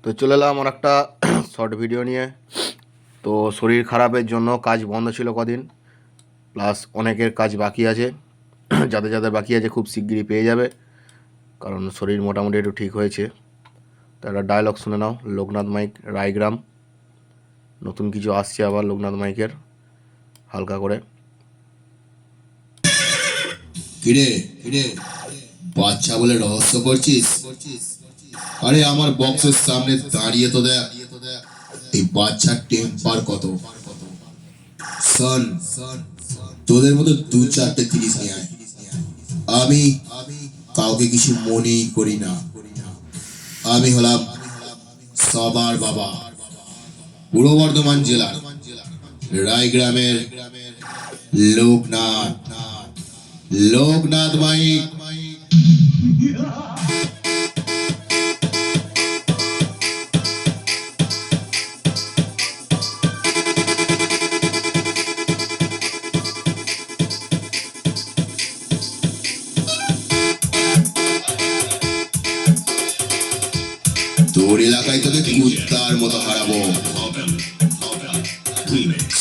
তো চলে এলাম আমার একটা শর্ট ভিডিও নিয়ে। তো শরীর খারাপের জন্য কাজ বন্ধ ছিল কদিন, প্লাস অনেকের কাজ বাকি আছে। যাদের যাদের বাকি আছে খুব শিগগিরই পেয়ে যাবে, কারণ শরীর মোটামুটি একটু ঠিক হয়েছে। তো একটা ডায়লগ শুনে নাও, লোকনাথ মাইক, রায়গ্রাম। নতুন কিছু আসছে আবার লোকনাথ মাইকের, হালকা করে। কিরে কিরে, বাচ্চা বলে রহস্য করছিস? আরে আমার বক্সের সামনে দাঁড়িয়ে তো দেখ এই বাচ্চার টেম্পার কত। শোন, তোদের মতো দু চারটে 30 নিয়ে আয়। আমি কাউকে কিছু মনেই করি না। আমি হলাম সবার বাবা, পূর্ব বর্ধমান জেলার রায়গ্রামের লোকনাথ লোকনাথ মাইক। তোর এলাকায় তোকে কুত্তার মতো হারাবো। Remix.